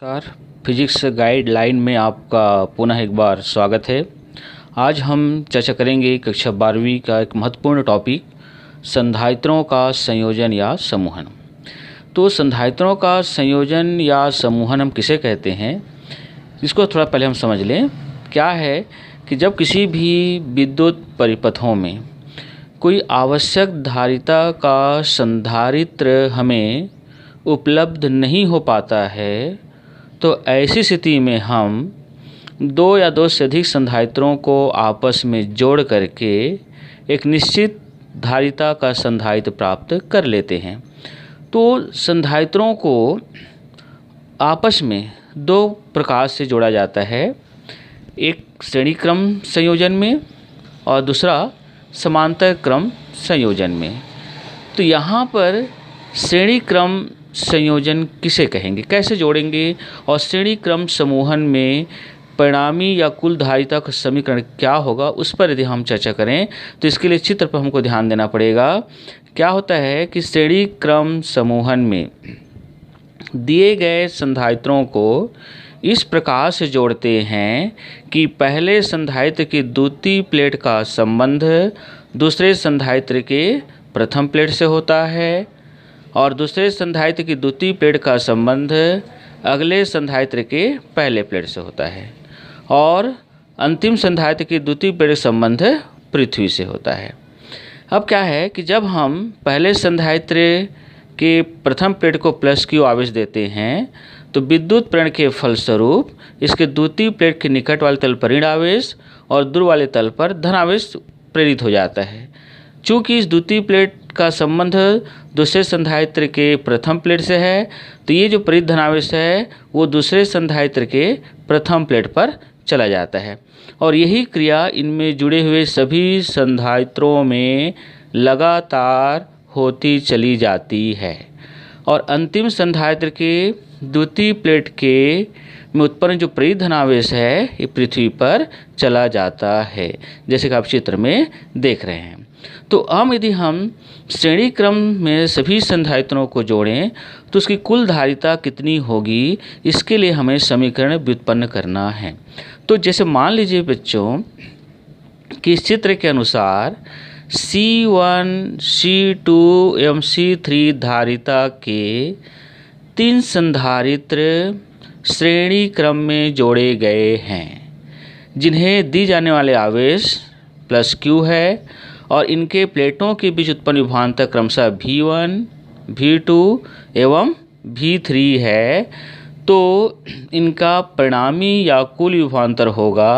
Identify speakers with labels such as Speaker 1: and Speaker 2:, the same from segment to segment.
Speaker 1: नमस्कार। Physics guideline में आपका पुनः एक बार स्वागत है। आज हम चर्चा करेंगे कक्षा 12वीं का एक महत्वपूर्ण टॉपिक संधारित्रों का संयोजन या समूहन। तो संधारित्रों का संयोजन या समूहन हम किसे कहते हैं, इसको थोड़ा पहले हम समझ लें। क्या है कि जब किसी भी विद्युत परिपथों में कोई आवश्यक धारिता का संधारित्र हमें उपलब्ध नहीं हो पाता है, तो ऐसी स्थिति में हम दो या दो से अधिक संधारित्रों को आपस में जोड़ करके एक निश्चित धारिता का संधारित्र प्राप्त कर लेते हैं। तो संधारित्रों को आपस में दो प्रकार से जोड़ा जाता है, एक श्रेणी क्रम संयोजन में और दूसरा समांतर क्रम संयोजन में। तो यहाँ पर श्रेणी क्रम संयोजन किसे कहेंगे, कैसे जोड़ेंगे, और श्रेणी क्रम समूहन में परिणामी या कुल धारिता का समीकरण क्या होगा, उस पर यदि हम चर्चा करें तो इसके लिए चित्र पर हमको ध्यान देना पड़ेगा। क्या होता है कि श्रेणी क्रम समूहन में दिए गए संधारित्रों को इस प्रकार से जोड़ते हैं कि पहले संधारित्र की द्वितीय प्लेट का संबंध दूसरे संधारित्र के प्रथम प्लेट से होता है और दूसरे संधारित्र की द्वितीय प्लेट का संबंध अगले संधारित्र के पहले प्लेट से होता है और अंतिम संधारित्र की द्वितीय प्लेट का संबंध पृथ्वी से होता है। अब क्या है कि जब हम पहले संधारित्र के प्रथम प्लेट को प्लस क्यू आवेश देते हैं तो विद्युत प्रेरण के फलस्वरूप इसके द्वितीय प्लेट के निकट वाले तल पर ऋण आवेश और दूर वाले तल पर धन आवेश प्रेरित हो जाता है। चूँकि इस द्वितीय प्लेट का संबंध दूसरे संधारित्र के प्रथम प्लेट से है, तो ये जो प्रेरित धनावेश है वो दूसरे संधारित्र के प्रथम प्लेट पर चला जाता है और यही क्रिया इनमें जुड़े हुए सभी संधारित्रों में लगातार होती चली जाती है और अंतिम संधारित्र के द्वितीय प्लेट के में उत्पन्न जो प्रेरित धनावेश है ये पृथ्वी पर चला जाता है, जैसे कि आप चित्र में देख रहे हैं। तो अब यदि हम श्रेणी क्रम में सभी संधारित्रों को जोड़ें तो उसकी कुल धारिता कितनी होगी, इसके लिए हमें समीकरण व्युत्पन्न करना है। तो जैसे मान लीजिए बच्चों कि इस चित्र के अनुसार C1, C2 एवं C3 धारिता के 3 संधारित्र श्रेणी क्रम में जोड़े गए हैं, जिन्हें दी जाने वाले आवेश प्लस Q है और इनके प्लेटों के बीच उत्पन्न विभवांतर क्रमशः V1, V2 एवं V3 है। तो इनका परिणामी या कुल विभवांतर होगा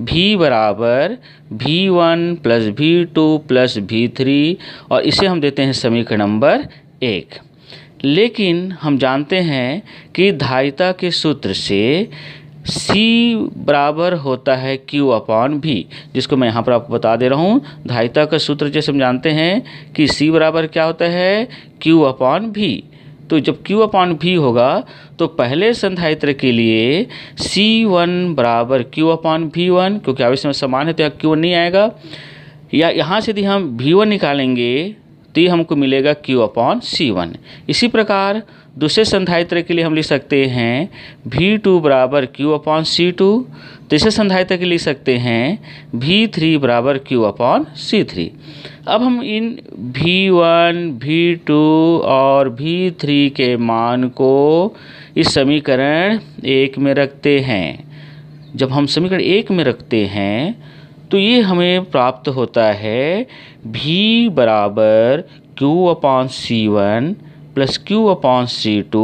Speaker 1: V बराबर V1 plus V2 plus V3 और इसे हम देते हैं समीकरण नंबर 1। लेकिन हम जानते हैं कि धारिता के सूत्र से C बराबर होता है Q अपॉन V, जिसको मैं यहाँ पर आपको बता दे रहा हूँ। धारिता का सूत्र जैसे हम जानते हैं कि C बराबर क्या होता है Q अपॉन V। तो जब Q अपॉन V होगा तो पहले संधारित्र के लिए C1 बराबर Q अपॉन V1, क्योंकि आवेश में समान है तो यहाँ Q1 नहीं आएगा, या यहाँ से यदि हम V1 निकालेंगे तो ये हमको मिलेगा Q अपॉन C1। इसी प्रकार दूसरे संधारित्र के लिए हम लिख सकते हैं V2 बराबर Q अपॉन C2, तीसरे संधारित्र के लिए लिख सकते हैं V3 बराबर Q अपॉन C3। अब हम इन V1, V2 और V3 के मान को इस समीकरण 1 में रखते हैं। जब हम समीकरण 1 में रखते हैं तो ये हमें प्राप्त होता है V बराबर Q upon C1 plus Q upon C2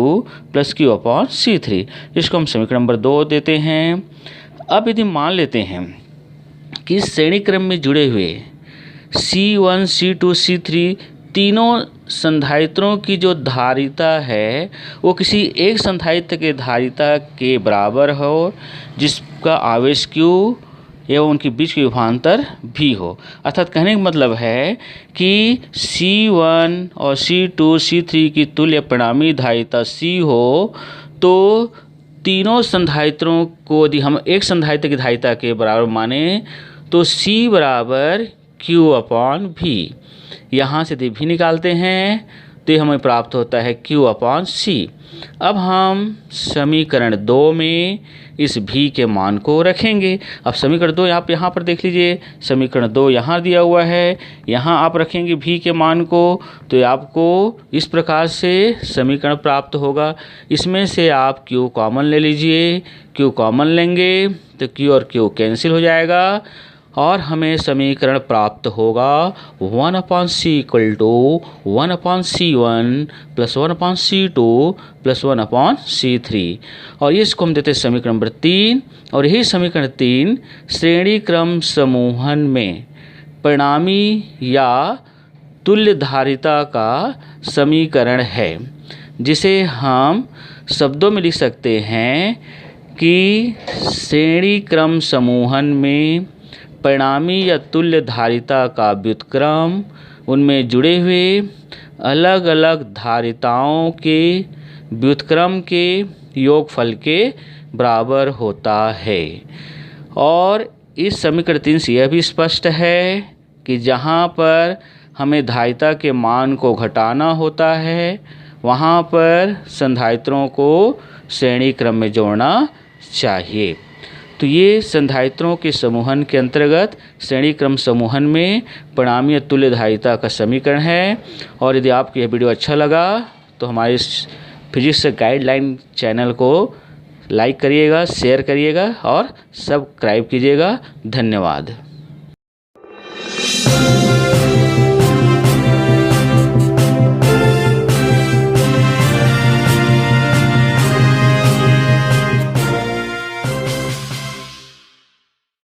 Speaker 1: plus Q upon C3, इसको हम समीकरण नंबर 2 देते हैं। अब यदि मान लेते हैं कि इस श्रेणी क्रम में जुड़े हुए C1, C2, C3 तीनों संधारित्रों की जो धारिता है वो किसी एक संधारित्र के धारिता के बराबर हो, जिसका आवेश Q एवं उनके बीच के विभवांतर भी हो। अर्थात कहने का मतलब है कि C1 और C2, C3 की तुल्य परिणामी धारिता C हो, तो तीनों संधारित्रों को यदि हम एक संधारित्र की धारिता के बराबर माने तो C बराबर Q अपॉन V। यहाँ से यदि V निकालते हैं तो ये हमें प्राप्त होता है Q/C। अब हम समीकरण 2 में इस V के मान को रखेंगे। अब समीकरण 2 यहाँ पर देख लीजिए, समीकरण 2 यहाँ दिया हुआ है, यहाँ आप रखेंगे V के मान को, तो आपको इस प्रकार से समीकरण प्राप्त होगा। इसमें से आप Q कॉमन ले लीजिए, Q कॉमन लेंगे तो Q और Q कैंसिल हो जाएगा और हमें समीकरण प्राप्त होगा 1/C = 1/C1 + 1/C2 + 1/C3। और इसको हम देते हैं समीकरण नंबर 3। और यही समीकरण 3 श्रेणी क्रम समूहन में परिणामी या तुल्यधारिता का समीकरण है, जिसे हम शब्दों में लिख सकते हैं कि श्रेणी क्रम समूहन में परिणामी या तुल्यधारिता का व्युत्क्रम उनमें जुड़े हुए अलग अलग धारिताओं के व्युत्क्रम के योगफल के बराबर होता है। और इस समीकरण 3 से यह भी स्पष्ट है कि जहाँ पर हमें धारिता के मान को घटाना होता है, वहाँ पर संधारित्रों को श्रेणी क्रम में जोड़ना चाहिए। तो ये संधारित्रों के समूहन के अंतर्गत श्रेणी क्रम समूहन में परिणामी तुल्यधारिता का समीकरण है। और यदि आपको यह वीडियो अच्छा लगा तो हमारे इस फिजिक्स गाइडलाइन चैनल को लाइक करिएगा, शेयर करिएगा और सब्सक्राइब कीजिएगा। धन्यवाद।